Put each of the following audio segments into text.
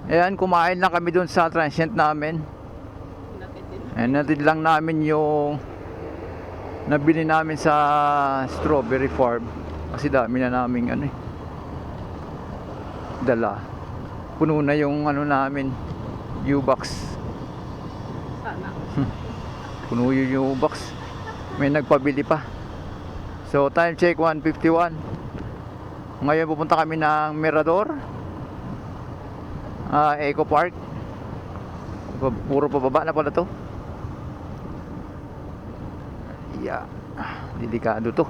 Ayan, kumain lang kami dun sa transient namin. Ayan, natid lang namin yung nabili namin sa strawberry farm. Kasi dami na naming dala. Puno na yung namin, U-box. Sana. Puno yung U-box. May nagpabili pa. So time check 1:51. Ngayon pupunta kami ng Mirador, Eco Park. Puro pababa na pala to. Yeah, delikado to.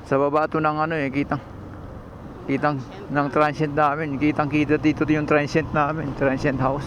Sa baba to ng kitang ng transient namin. Kitang kita dito yung transient namin, transient house.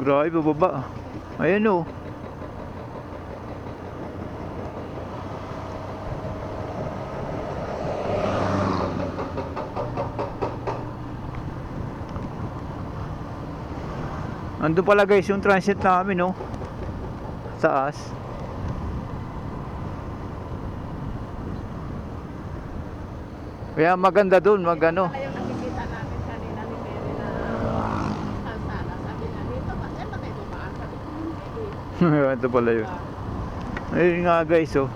Grabe, bababa. Ayan o. Andun pala guys yung transit namin, no? Taas. Kaya maganda dun, Pala yung nakikita namin kanina ni Mary na kalsada. Sabi niya, dito ba? Saan ba tayo dumaan? Sabi ko, hindi. Ito pala yun. Ayun nga guys, oh.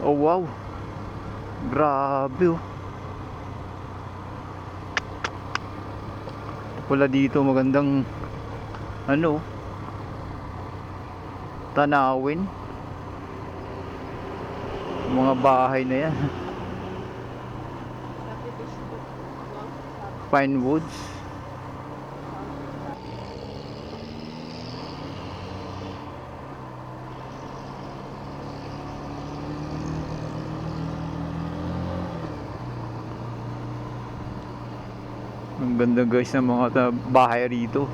Oh wow. Grabe, oh. Wala dito magandang tanawin. Mga bahay na yan. Pine woods. Ang ganda guys ng mga bahay rito.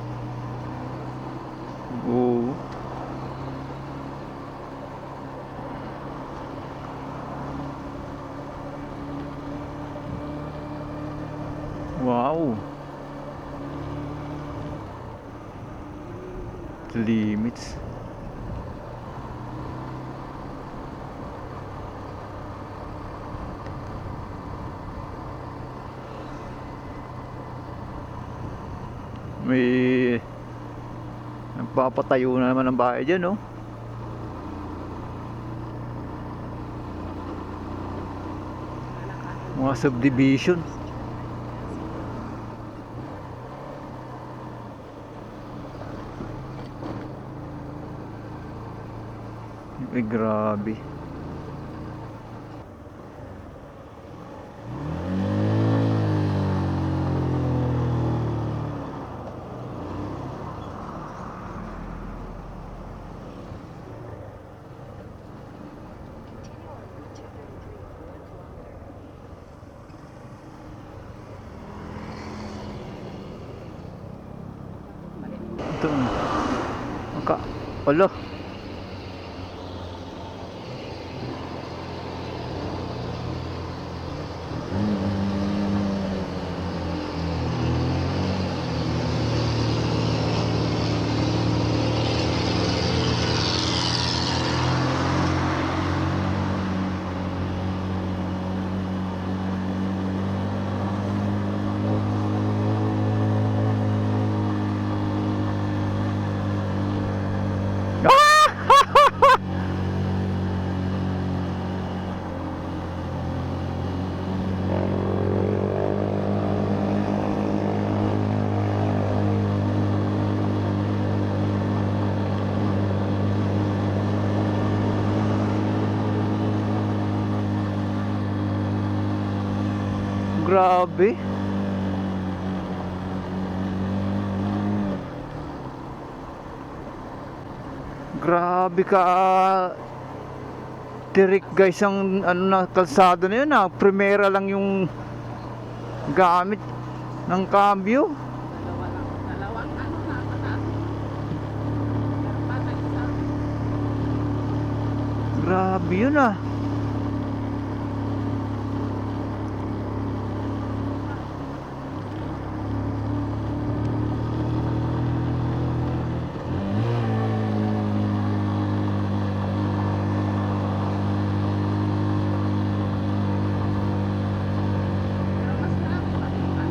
Oo. Wow. Limits. May nagpapatayo na naman ng bahay dyan, no? Mga subdivision. Ay, grabe. Ito. Alo. Ah! Grabe. Grabe ka tirik guys ang ano na kalsada na yun, primera lang yung gamit ng cambio. Dalawang ano na pataas. Patay isa. Grabe yun ah. Pero mas marami pa rin pa.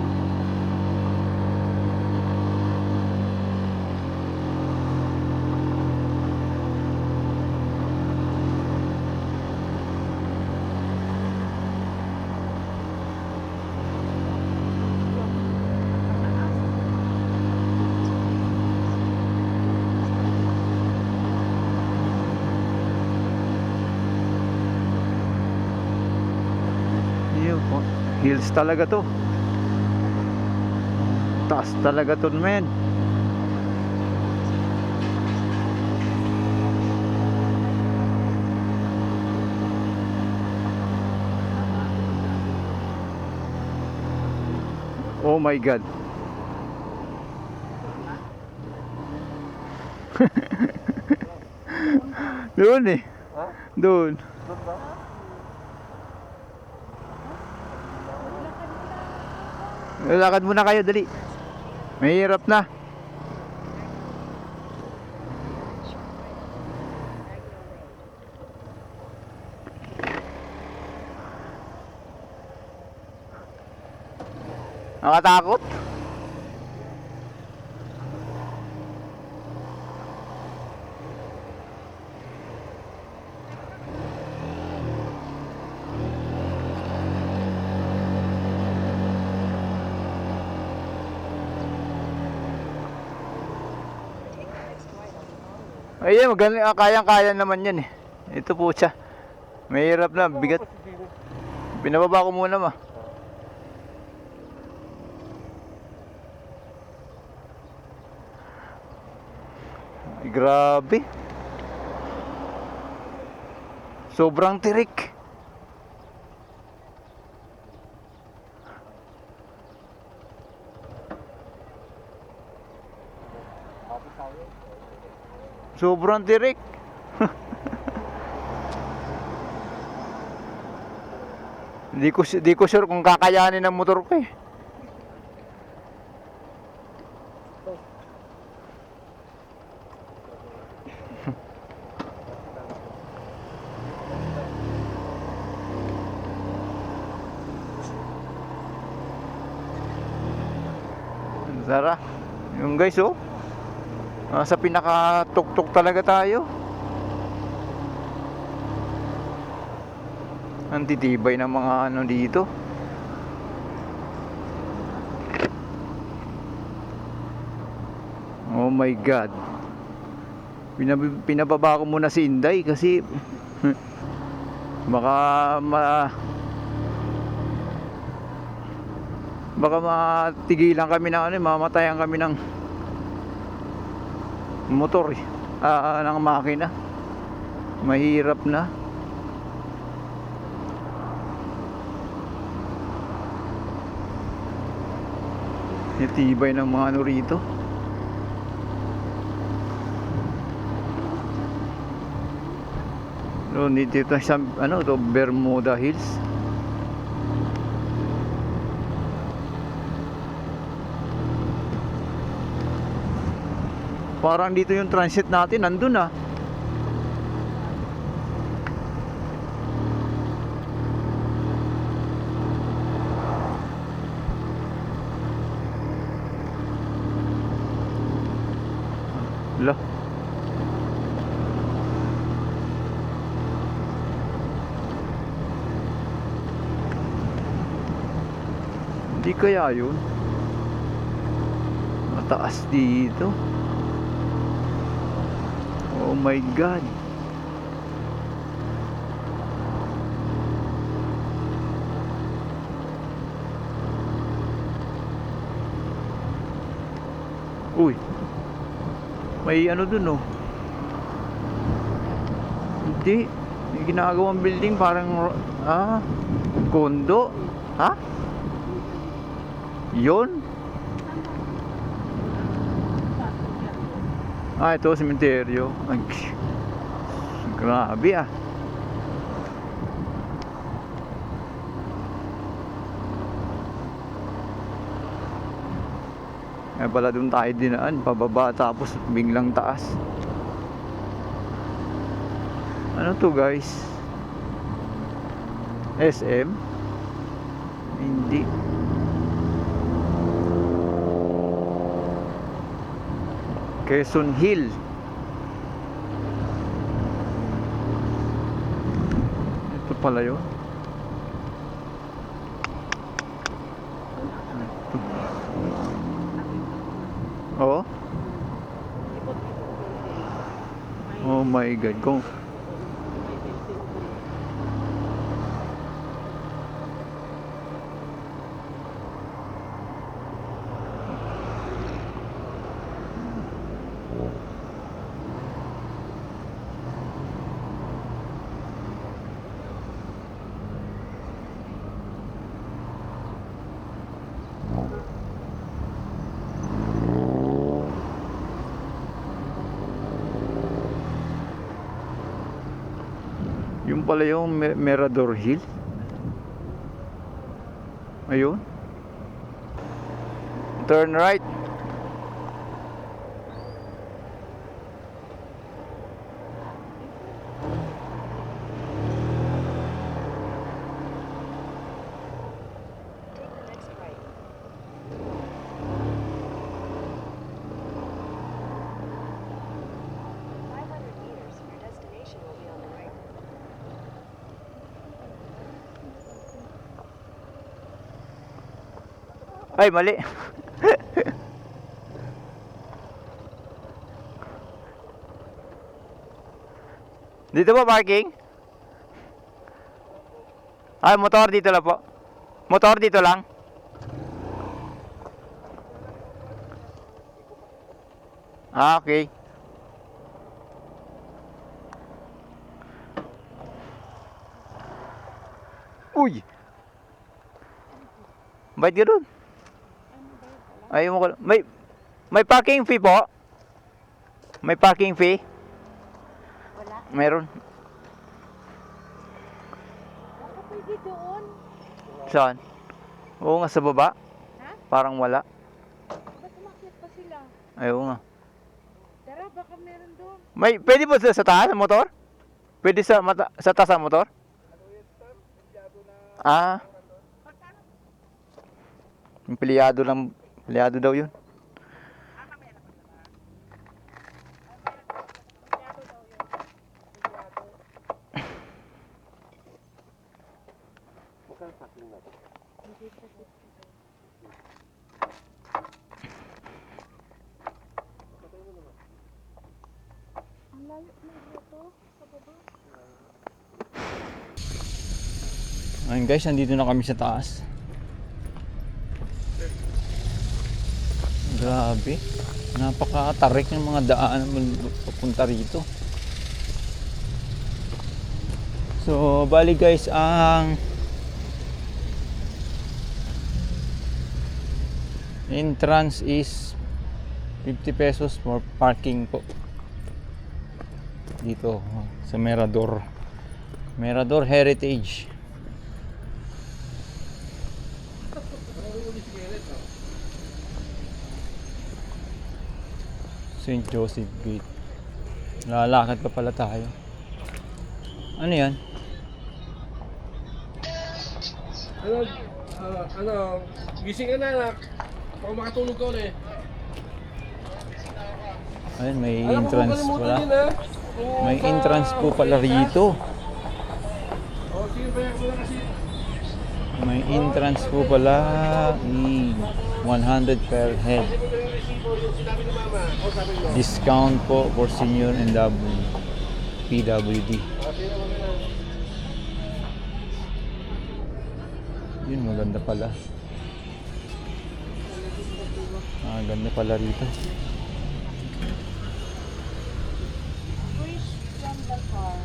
Yun po. Hills talaga to. Taas talaga to, men. Oh my God. Doon eh. Doon. Lakad muna kayo, dali. Mahirap na. Nakatakot? Ayun, magaling, kayang-kaya naman yan eh. Ito po siya. Mahirap na, bigat. Pinababa ko muna ma. Ay, grabe. Sobrang tirik. Sobrang tirik. Di ko sure kung kakayanin ng motor ko eh. Tara. Yung guys oh. Sa pinaka-tuktok talaga tayo. Ang titibay ng mga ano dito. Oh my God. Pinababa ko muna si Inday kasi baka matigilan kami ng ano, mamatayan kami ng motor eh. Ng makina. Mahirap na. Tibay ng mga ano rito. Dito sa ano to, Bermuda Hills. Parang dito yung transit natin, nandun ah. Lah. Hindi kaya yun? Mataas dito. Oh my God. Uy. May ano dun oh. Hindi. May ginagawang building parang kondo. Ha? Yun? Ito sementeryo. Ay, grabe ah. Pala doon tayo dinaan, pababa tapos biglang taas. Ano to guys? SM? Hindi. Quezon Hill. Ito pala yun. Oh. Oh my God. Kung yung pala yung Mirador Hill. Ayun. Turn right. Take the next right. 500 meters, your destination will be on the right. Ay, mali. Dito po parking? Ay, motor dito lang po. Motor dito lang. Okay. Uy. Bayad ka dun? Ayaw mo ko. May parking fee po? May parking fee? Wala. Meron. Baka pwede doon. Saan? Oo nga, sa baba. Ha? Parang wala. Ba't umakyat pa sila? Ayaw nga. Tara, baka meron doon. Pwede po sa taas ng motor? Pwede sa taas ng motor? Ah. Empleyado daw yun. Ang layo na ito sa baba. Ayun guys, nandito na kami sa taas. Grabe. Napakatarik ng mga daan papunta rito. So, bali guys, ang entrance is 50 pesos for parking po. Dito sa Mirador. Mirador Heritage. St. Joseph Gate. Lalakad pa pala tayo. Ano yan? Gising ka na anak. Baka makatulog ka ulit. Ayun, may Alam mo, entrance kalimutan pala. yun, ha? May entrance po pala rito. O, sige, bayak mo na kasi. May entrance po pala. 100 per head. Hindi mo na yung resibo yung sinabi ni mama. O, sabi mo. Discount po for senior and PWD. O, sige mo na. Yun, maganda pala. Ganda pala rito. Push from the car.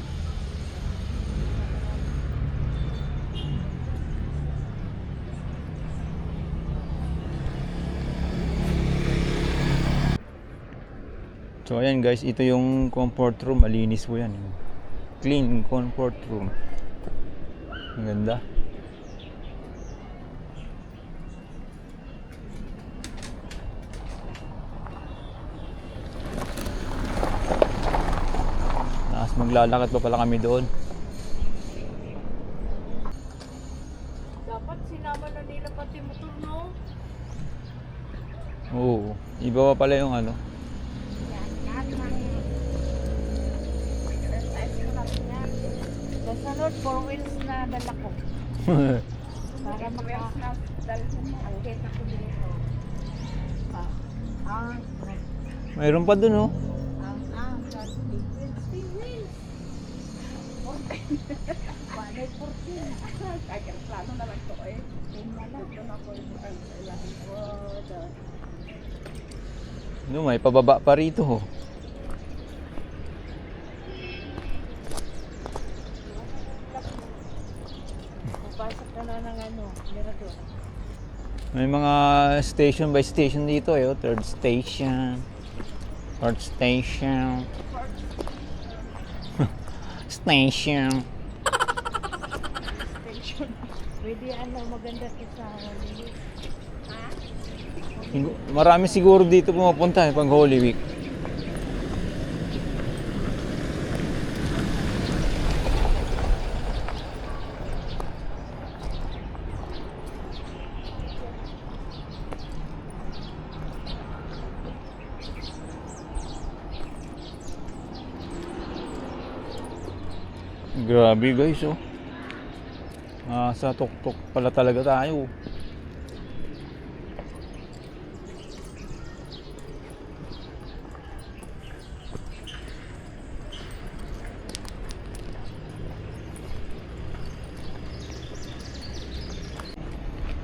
So ayan guys, ito yung comfort room, malinis po yan. Clean comfort room. Ang ganda. Tapos maglalakad pa pala kami doon. Dapat sinama na nila pati motor, no? Oo, iba pa pala yung ano. Sa sunod, 4 wheels na dala ko. Para dalhin mo. Ang kita ko dito. Mayroon pa dun oh. Steve wheels. Balay 14. Kaya plano na lang to eh. Doon ako ang ilahin ko. No, may pababa pa rito oh. Pasok ka na ng ano, Mirador. May mga station by station dito eh. Oh. Third station. Fourth station. Station. Station. Pwede ano, maganda to sa Holy. Ha? Marami siguro dito pumupunta pag Holy Week. Grabe guys oh. Sa tuktok pala talaga tayo.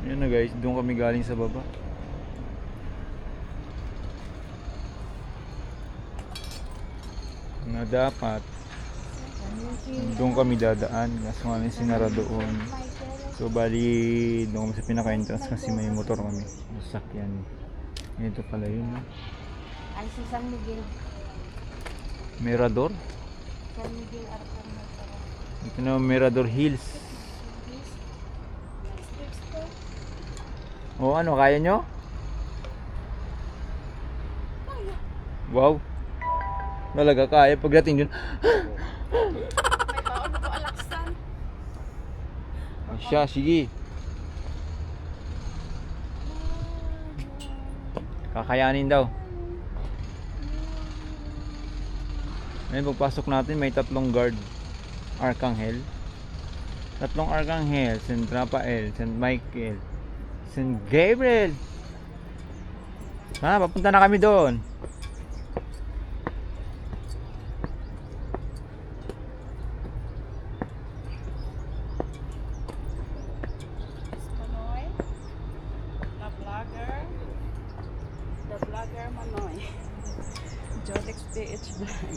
Yan na guys, doon kami galing sa baba. Na dapat doon kami dadaan kasi kami sinara doon. So bali doon kami sa pinaka-entrance kasi may motor kami. Sasakyan. Ito pala yun. No? Ay, si San Miguel. Mirador. San Miguel Arcangel. Ito na Mirador Hills. O ano, kaya nyo? Wow. Talaga kaya pagdating dun. May baon ko alaksan. Siya, sige. Kakayanin daw. Ngayon pagpasok natin may tatlong guard. Arcangel. Tatlong Arcangel. Saint Rafael, Saint Michael, Saint Gabriel. Papunta na kami doon. Manoy. The vlogger Manoy. Jodex PH Vlog.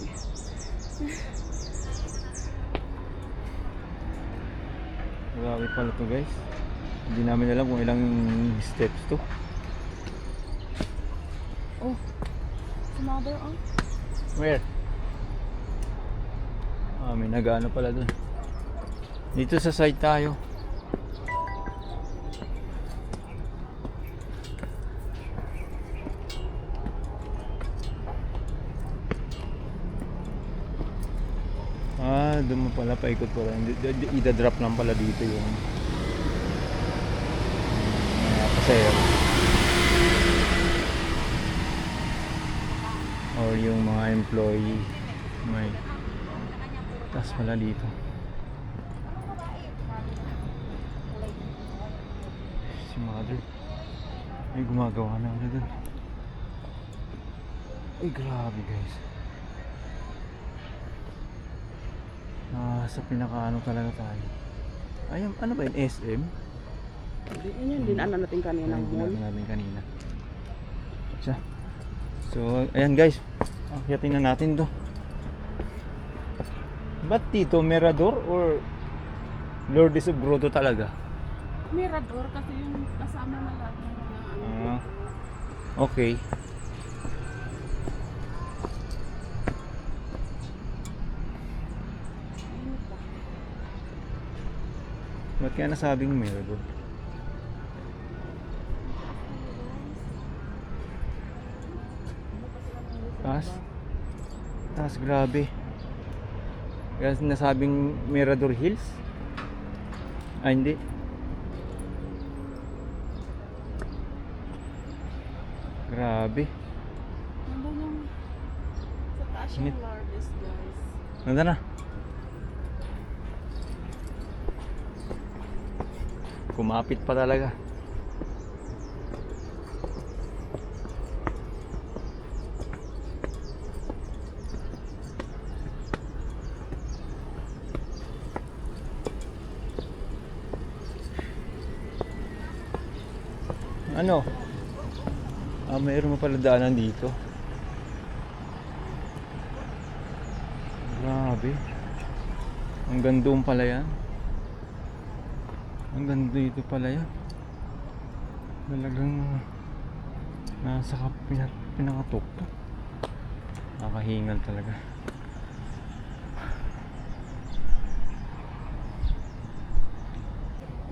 Grabe pala to guys. Hindi namin alam kung ilang steps to. Oh. Another on. Where? May nag-ano pala dun. Dito sa side tayo. Doon mo pala paikot pala. Ida-drop lang pala dito yung pasahero. Or yung mga employee. May tas pala dito. Si mother. Ay gumagawa na ulit dun. Ay grabe guys. Sa pinakaano talaga tayo. Ay, ano ba yun? SM? Yun yung dinaanan natin kanina ng mall. Natin kanina. Siya. So, ayan guys. Akyatin na natin to. Ba't dito? Mirador or Lourdes of Grotto talaga? Mirador kasi yung kasama na lahat ng mga ano. Ah, okay. Ba't kaya nasabing Mirador? Taas? Taas, grabe. Kaya nasabing Mirador Hills? Ah, hindi. Grabe. Nandun yung sa taas yung Init. Lourdes, guys. Nandun na. Kumapit pa talaga. Ano? Ah, mayroon mo pala daanan dito. Grabe. Ang gandong pala yan. Ang ganda dito pala yan. Talagang nasa pinakatuktok. Nakakahingal talaga.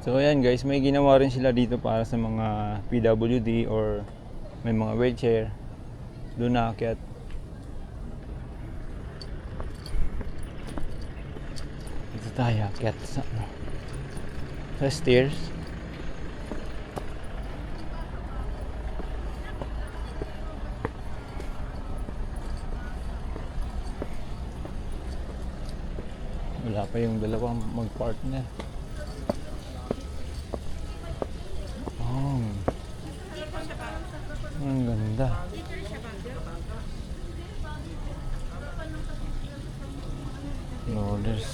So ayan guys, may ginawa rin sila dito para sa mga PWD or may mga wheelchair. Doon naakyat. Dito tayo akyat sa ano, sa stairs. Wala pa yung dalawang mag-partner. Oh, ang ganda. Lourdes.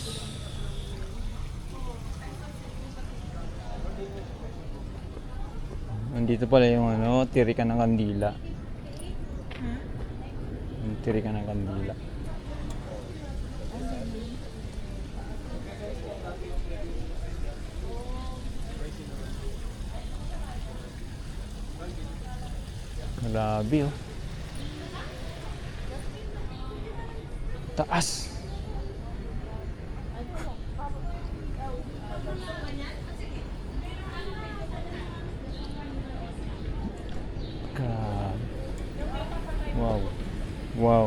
Nandito pala yung ano, tirikan ng kandila. Yung tirikan ng kandila. Grabe oh. Taas. Grabe. Wow. Wow.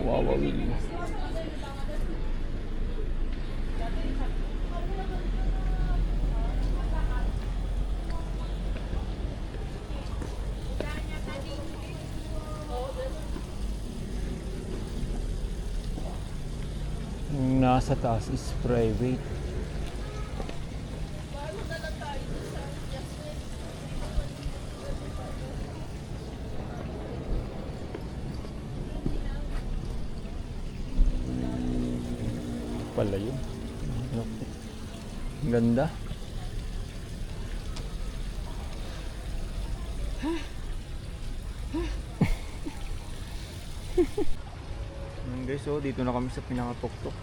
Wow, wow. Yung nasa taas is private. Pala yun. Ang ganda. Guys, so dito na kami sa pinakatuktok.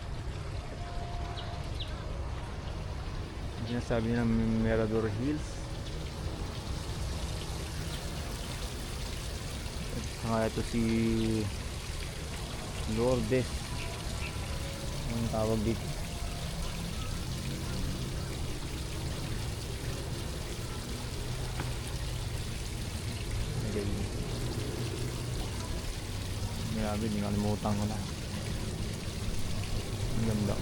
Sinasabi nila Mirador Hills. At saka ito si Lourdes. Anong tawag dito? Okay. Grabe, di nakalimutan ko na. Ang ganda.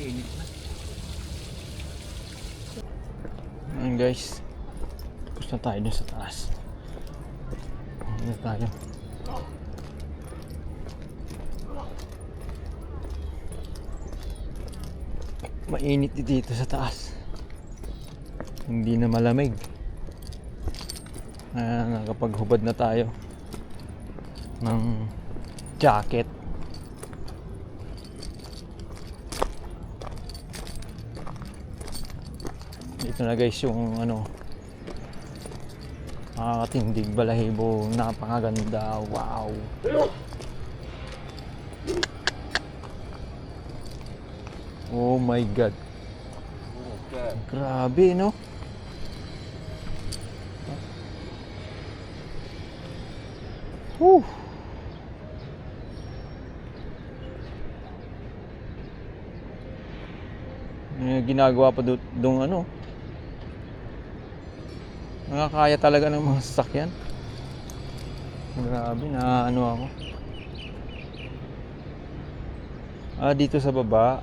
Init na. Ayan guys, tapos na tayo dun sa taas. Ayan na tayo. Mainit dito sa taas. Hindi na malamig. Nakapaghubad na tayo ng jacket. Dito na guys yung ano, nakakatindig balahibo, napakaganda. Wow. Oh my god. Grabe, no? Whew. Ginagawa pa doon ano. Nakakaya talaga ng mga sasakyan. Grabe, na ano ako. Dito sa baba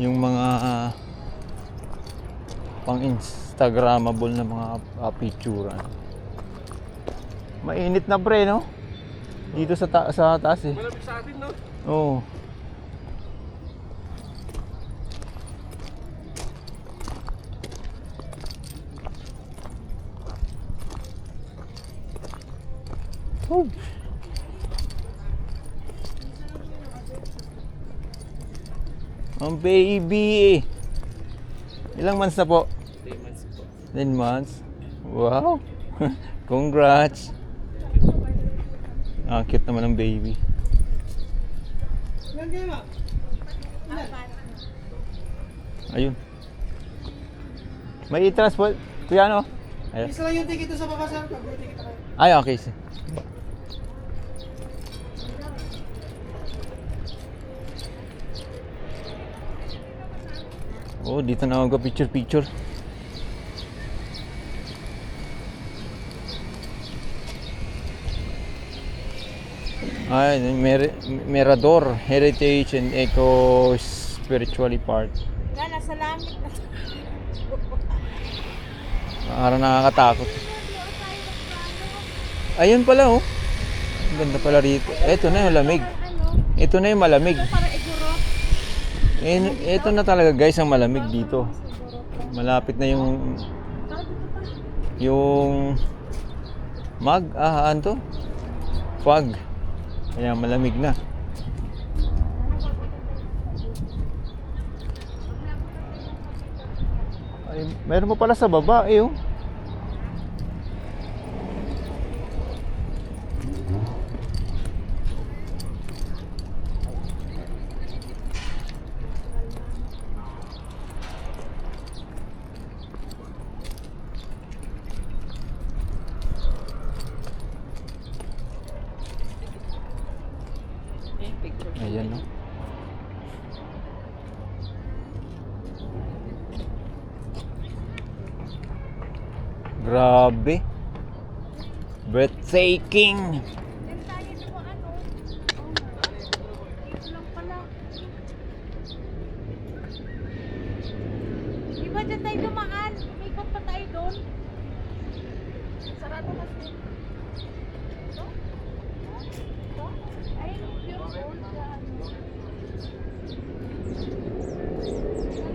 yung mga pang instagramable na mga picture. Mainit na pre, no? Dito sa taas eh. Malamig sa atin, no? Oo. Oh. Ang baby. Ilang months na po? 3 months po. 10 months? Wow. Congrats. Cute naman ng baby. Ayun. May i-transport. Kuya ano? Ayun. Isa lang yung ticket sa baba, sir. Pag-may ticket na kayo. Ay, okay. Oh, dito na ako picture. Ay, Mirador Heritage and Eco Spiritually Park. Nga, nasa langit na. Parang nakakatakot. Ayun pala oh. Ang ganda pala rito. Ito na yung lamig. Ito na yung malamig. Para iguro. Ito na talaga guys ang malamig dito. Malapit na yung ano to? Fog. Kaya malamig na. Ay, meron pa pala sa baba eh oh. Ayan no. Grabe. Breathtaking. Yan tayo dito, ano? Dito lang pala. Di ba dyan tayo dumaan? Umikot pa tayo doon. Sarado kasi. Ito? Ito? Ay, yung old na ano.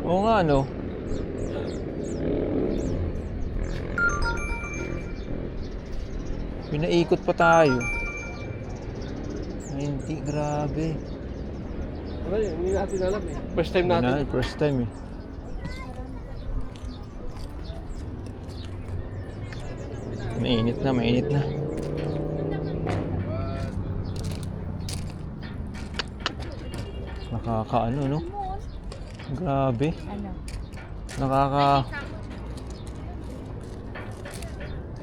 Oo nga no. Pinaikot pa tayo. Ay, hindi, grabe. Ano yun? Hindi natin alam eh. First time natin. First time eh. Mainit na. Nakakaano no? Grabe. Ano? Nakaka...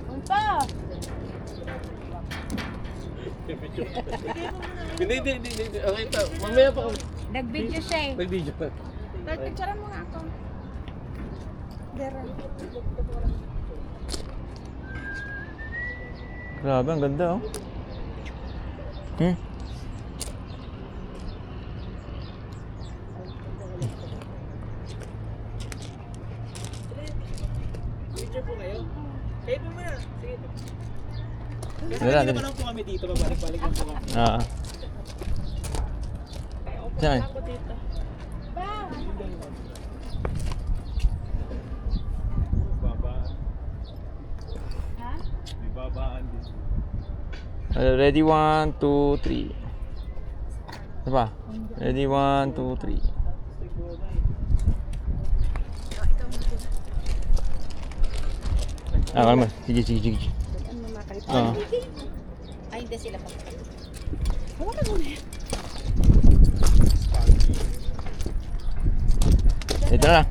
Unta! Hindi. Okay pa. Mamaya pa. Nag-video siya eh. Nag-video pa. Picturean mo nga ako. Dera. Grabe, ang ganda oh. Picture po kayo. Kayo po muna. Sige. Kasi Wala, kanina pa lang po kami dito. Babalik-balik lang po kami. Saan? Ako dito. Ba? Ha? Ready, 1, 2, 3. Ano ba? Ready, 1, 2, 3. Kalma. Sige, sige, sige. Ah. Ay, hindi sila pa. Ito na.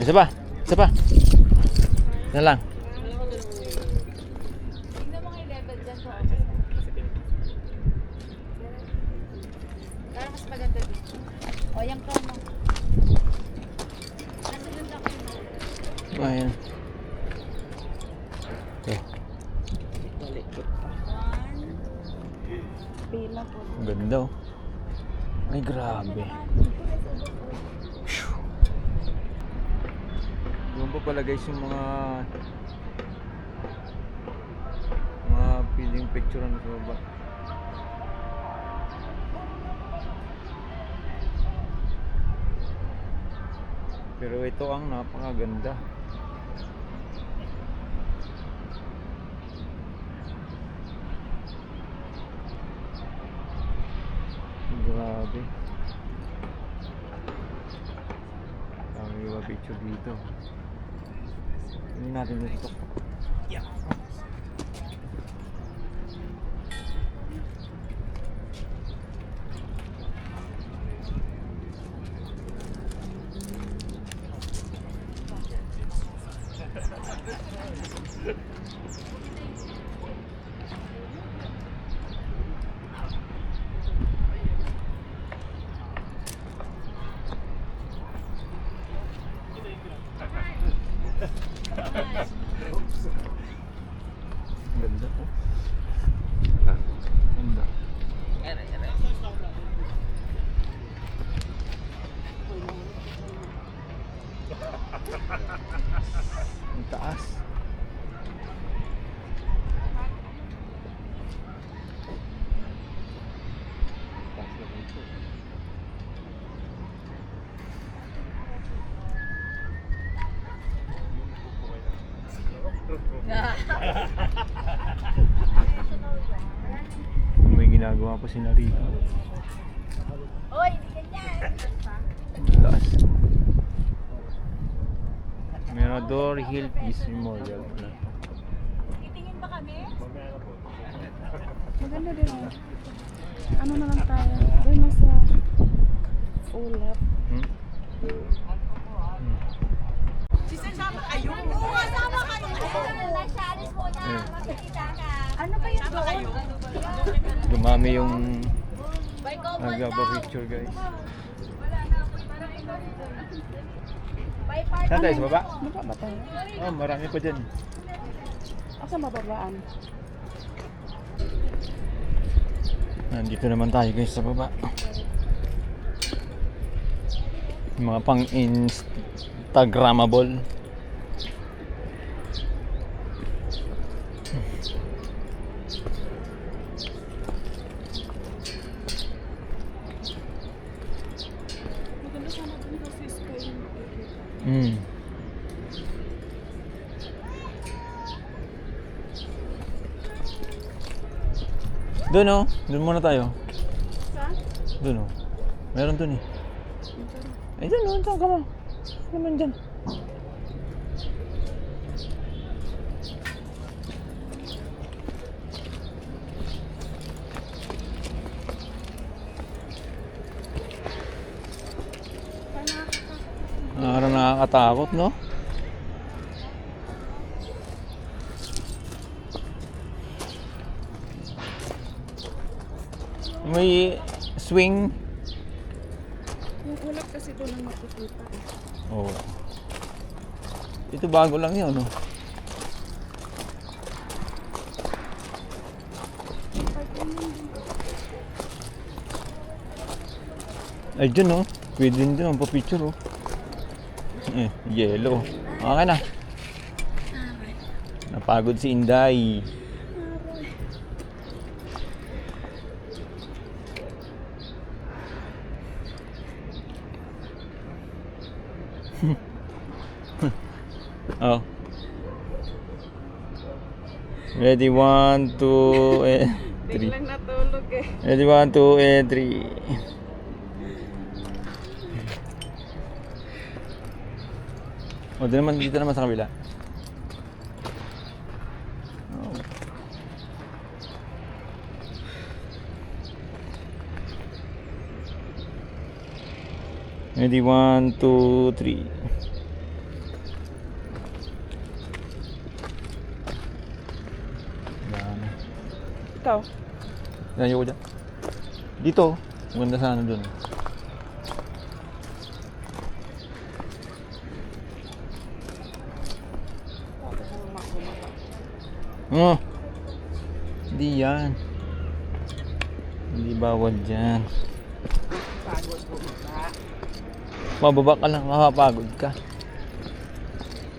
Isa pa. Isa pa. Isa lang. Tingnan mo nga yung level dyan sa para mas maganda dito. O, yung tono. Nandun lang ako. Ayan. Okay. Pila po. Ang ganda oh. Ay, grabe. Doon pa pala guys yung mga feeling picture sa baba. Pero ito ang napakaganda. Grabe. Ang iba picture dito. Hindi natin dito. Yeah. Ganda po. Ganda. Ang taas. May ginagawa pa sila rito. Hoy, hindi ganyan. Ang taas. Mirador Hill Peace Memorial. Titingin ba kami? Maganda din oh. Ano na lang tayo? Doon na sa ulap. Hmm? Ano ba yun doon? Dumami yung nagpa-picture guys. Saan tayo? Sa baba? Baba ba tayo? Oh, marami pa dyan. Asa mababaan? Nandito naman tayo guys sa baba. Yung mga pang Instagramable. Maganda sana dun kasi school. Mm. Doon oh, doon muna tayo. Saan? Doon oh. Meron doon eh. Eh doon oh, saan ka ba? Naman dyan. Parang nakakatakot, no? May swing. Yung ulap kasi doon ang makikita. Oh. Ito bago lang yun, no? Ay, dyan, no? Pwede din dyan, pa-picture, oh. Yellow. Okay na. Napagod si Inday. Oh. Ready, 1, 2, and 3. Biglang natulog eh. Ready, 1, 2, and 3. O, dito naman sa kabila. Oh. Ready, 1, 2, 3. Ikaw. Yan, ayoko dyan. Dito. Maganda sana dun. Oh. Hindi yan. Hindi bawal dyan. Mababa ka lang, makapagod ka.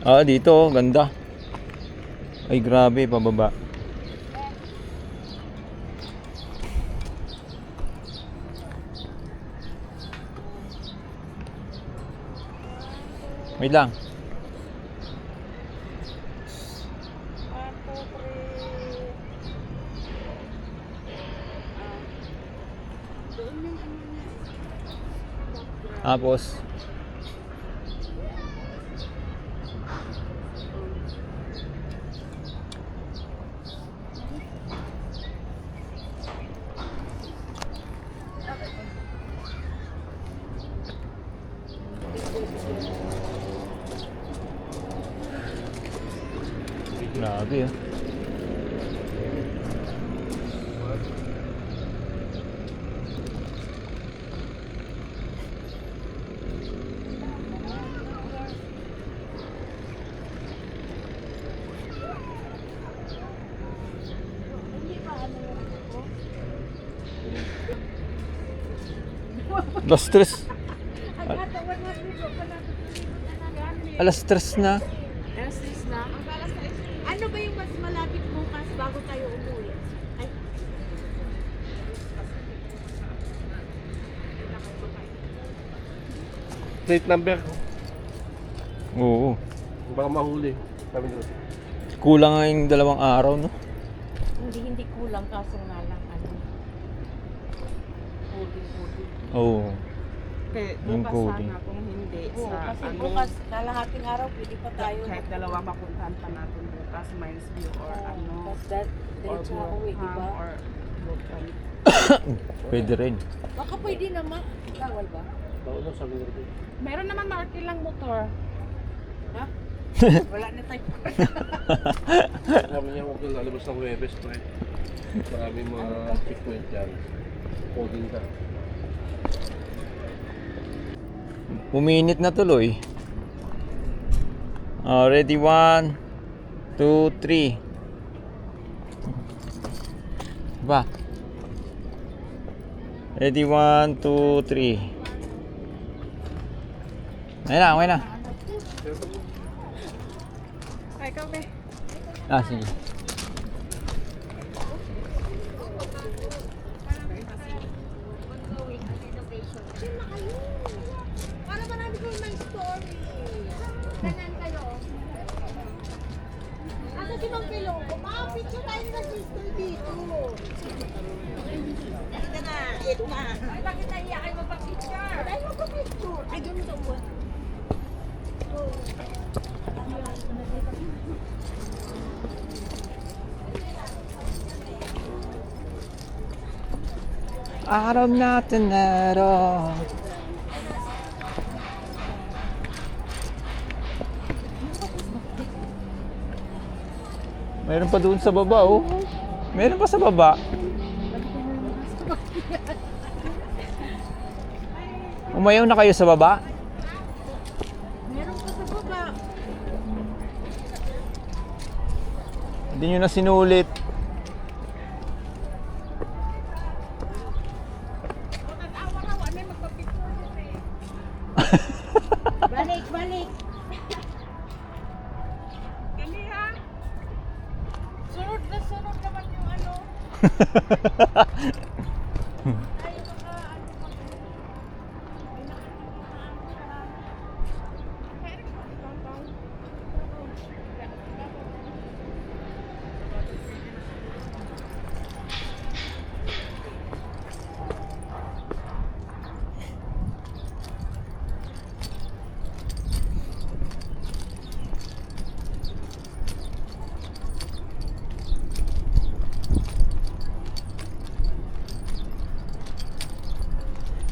Ah, dito, ganda. Ay, grabe, pababa. Wait lang. 1, 2, 3. Doon yung ano niya. Tapos, grabe ah. Alas 3. Alas 3 na. Sis na. Ano ba yung mas malapit bukas bago tayo umuwi? Ay, Plate number. Oo. Baka mahuli. Sabi nila. Kulang nga yung 2 araw, no? hindi kulang kaso nga lang ano. Oo. Okay, Yung bukas coding. sana kung hindi Oo, sa kasi ano, bukas kalahating araw pwede pa tayo. kahit dalawa mapuntahan pa natin bukas, Mines View or ano, Tapos or diretso na uwi, di ba? Brookham or Brooklyn. Pwede rin. Baka pwede naman. Bawal ba? Bawal na sabi nila. Meron naman makikilang motor. Ha? Wala na tayo. Sabi niya huwag kang lalabas ng Webes, pre. Maraming mga checkpoint dyan. Coding ka. Uminit na tuloy. Ready, 1, 2, 3. Ba? Ready, 1, 2, 3. Ayun na, okay na. Ay, ikaw be. Ah, sige. Para marami ko may story. Ganyan kayo. Asa si Mang Pilo? Picture tayo na sister dito. Ito na, ito na. Ay, bakit naiya kayo magpa-picture? Ay, magpa-picture. Ay, doon sa uwan. Araw natin naro. Meron pa doon sa baba, oh. Meron pa sa baba. Umayaw na kayo sa baba? Meron pa sa baba. Hindi nyo na sinulit. Balik, balik.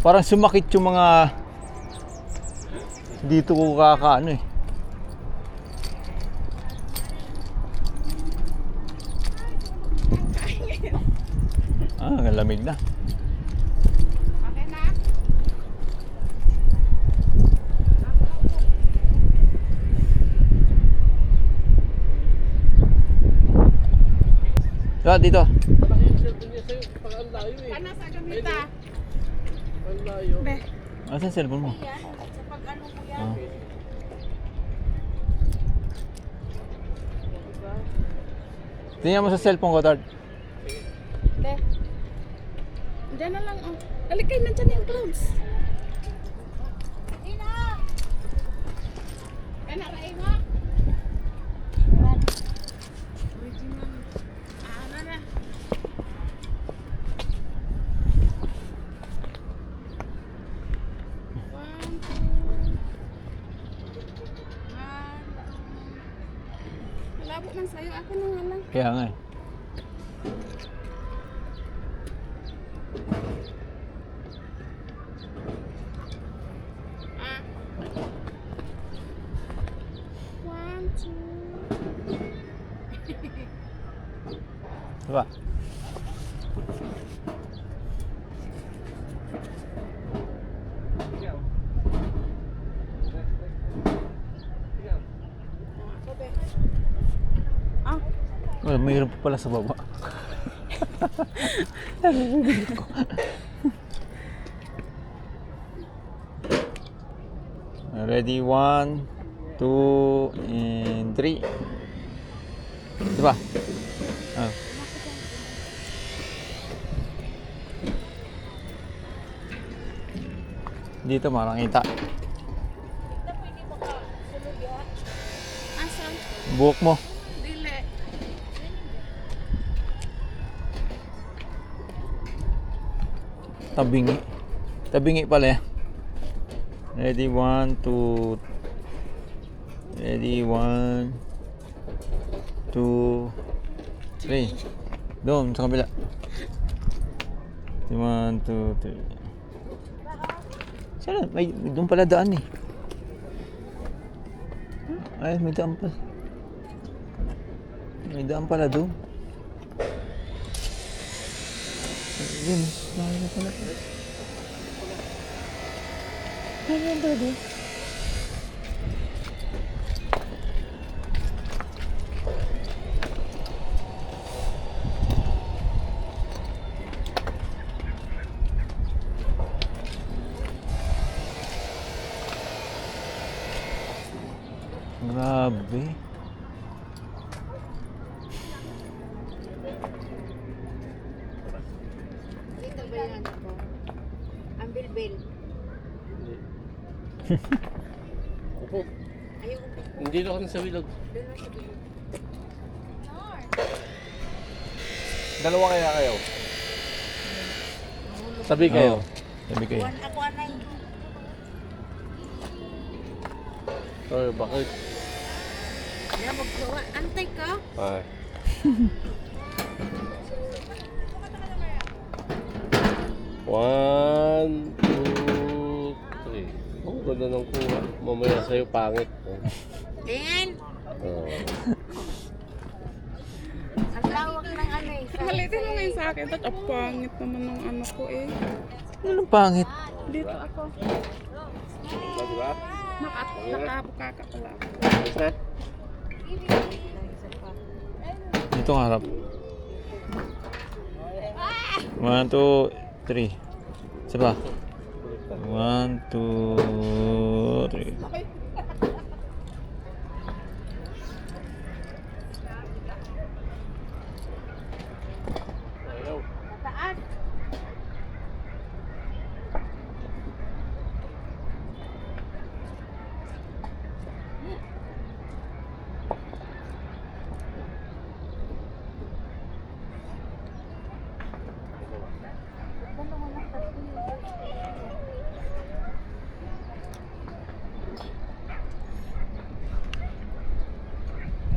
Parang sumakit yung mga dito ko kakaano eh. Ang lamig na. Okay na? Dito. Malaki yung cellphone niya sa'yo. Pag ang layo eh. Kana sa gamita? Ang layo. Be, Asan yung cellphone mo? yan. Sa pag-ano ko yan. Ah. Tingnan mo sa cellphone ko, Tard. Be. Diyan na lang, oh. Alikay, nandyan yung clouds. Kana rai mo? Original. Ano na? One, two. Malabo man sa'yo. Ako na nga lang. Kaya nga eh. One, two. Diba? Ah, Well, mayroon pa pala sa baba. Ready, 1, 2, and 3. Diba? Ah. Dito makakita. asan? Buhok mo. Dili. Tabingi. Tabingi pala yan. Ready, 1, 2. Ready, 1, 2, 3. Doon, sa kabila. 1, 2, 3. Sana, may doon pala daan eh. Ay, may daan pala. May daan pala doon. Yun, nakakita pala. Ayun ba doon? Grabe. Dito ba yan ako? Ang bilbil. Opo. Ayaw ko. Hindi na ako sa wilog. Doon lang sa bilbil. Dalawa kaya kayo? Sabi kayo. Oo, sabi kayo. One ako anay. Or bakit? Kaya magsawa. Antay ka. Ay. One, two, three. Oh, ganda ng kuha. Mamaya sa'yo pangit. Tingin. Oh. Ang lawak ng ano eh. Halitin mo ngayon sa akin. Tapos, pangit naman ng ano ko eh. Anong pangit? Dito ako. Diba? Nakabukaka pala ako. Ayos na? Dito ang harap. 1, 2, 3. Isa pa. 1, 2, 3.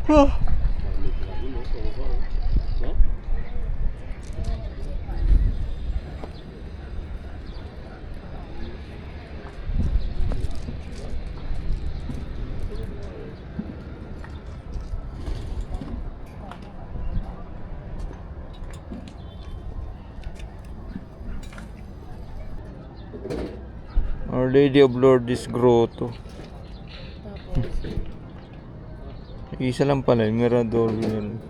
Marami pa rin, no? Pababa, oh. No? Our Lady of Lourdes Grotto. Isa lang pala, yung Mirador yun.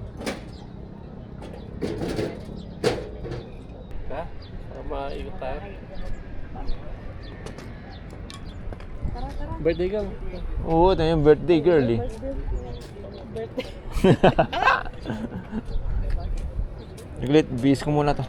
Ha? Para maikot tayo. Birthday girl. Oo, ito yung birthday girl eh. Saglit, bis ko muna to.